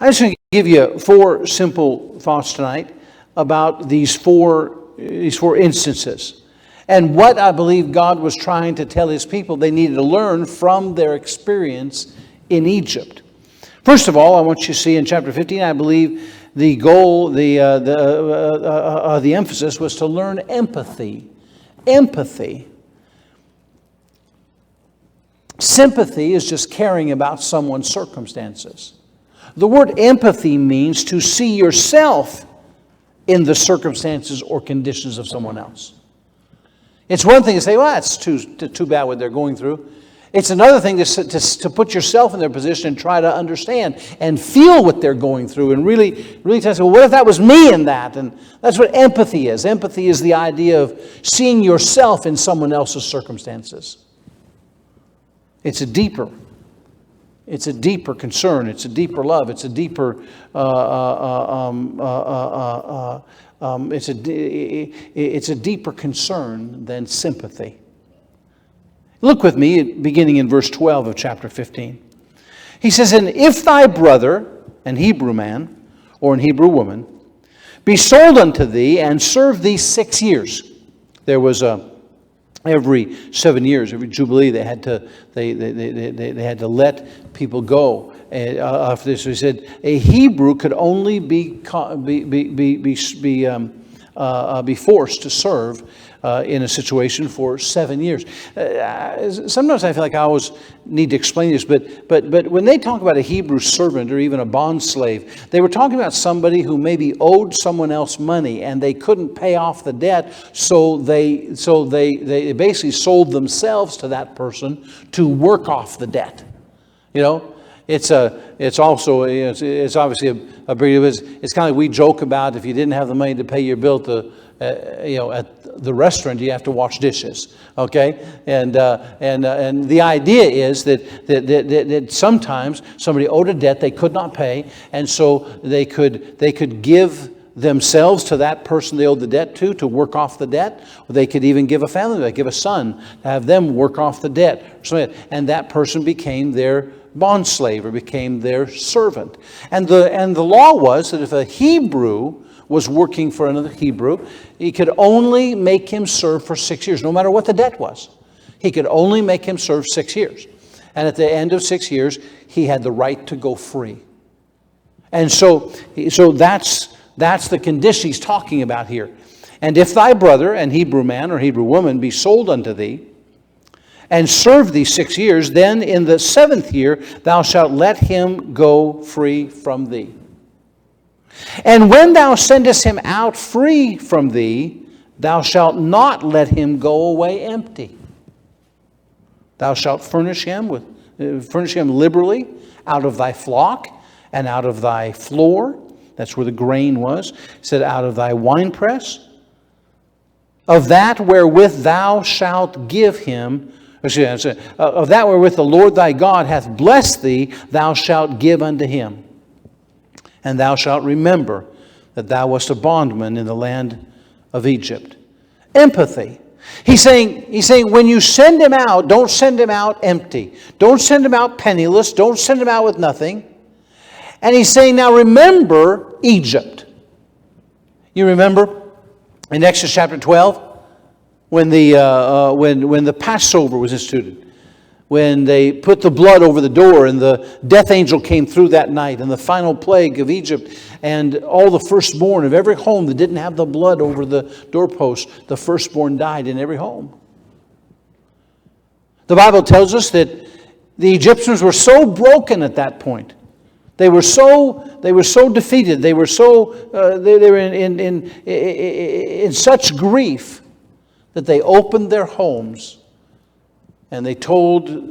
I'm just going to give you 4 simple thoughts tonight about these four instances. And what I believe God was trying to tell His people they needed to learn from their experience in Egypt. First of all, I want you to see in chapter 15, I believe the goal, the emphasis was to learn empathy. Empathy. Sympathy is just caring about someone's circumstances. The word empathy means to see yourself in the circumstances or conditions of someone else. It's one thing to say, well, that's too bad what they're going through. It's another thing to put yourself in their position and try to understand and feel what they're going through and really try to say, well, what if that was me in that? And that's what empathy is. Empathy is the idea of seeing yourself in someone else's circumstances. It's a deeper concern. It's a deeper love. It's a deeper. It's a deeper concern than sympathy. Look with me, beginning in verse 12 of chapter 15. He says, "And if thy brother, an Hebrew man or an Hebrew woman, be sold unto thee and serve thee 6 years." There was every 7 years, every Jubilee, they had to let people go. After this, he said a Hebrew could only be forced to serve in a situation for 7 years. Sometimes I feel like I always need to explain this, but when they talk about a Hebrew servant or even a bond slave, they were talking about somebody who maybe owed someone else money and they couldn't pay off the debt, so they basically sold themselves to that person to work off the debt. You know, it's obviously a big. It's kind of like we joke about if you didn't have the money to pay your bill at the restaurant, you have to wash dishes, okay? And the idea is that sometimes somebody owed a debt they could not pay, and so they could give themselves to that person they owed the debt to work off the debt. Or they could even give a family, like give a son, to have them work off the debt. And that person became their bond slave or became their servant. And the law was that if a Hebrew was working for another Hebrew, he could only make him serve for 6 years, no matter what the debt was. He could only make him serve 6 years. And at the end of 6 years, he had the right to go free. And so that's the condition he's talking about here. "And if thy brother, an Hebrew man or Hebrew woman, be sold unto thee, and serve thee 6 years, then in the 7th year thou shalt let him go free from thee. And when thou sendest him out free from thee, thou shalt not let him go away empty. Thou shalt furnish him liberally out of thy flock and out of thy floor." That's where the grain was. It said, "Out of thy winepress, of that wherewith thou shalt give him." Of that wherewith the Lord thy God hath blessed thee, thou shalt give unto him. And thou shalt remember that thou wast a bondman in the land of Egypt. Empathy. He's saying, when you send him out, don't send him out empty. Don't send him out penniless. Don't send him out with nothing. And he's saying, now remember Egypt. You remember in Exodus chapter 12, when the Passover was instituted, when they put the blood over the door and the death angel came through that night, and the final plague of Egypt, and all the firstborn of every home that didn't have the blood over the doorpost, the firstborn died in every home. The Bible tells us that the Egyptians were so broken at that point. They were so defeated. They were in such grief that they opened their homes and they told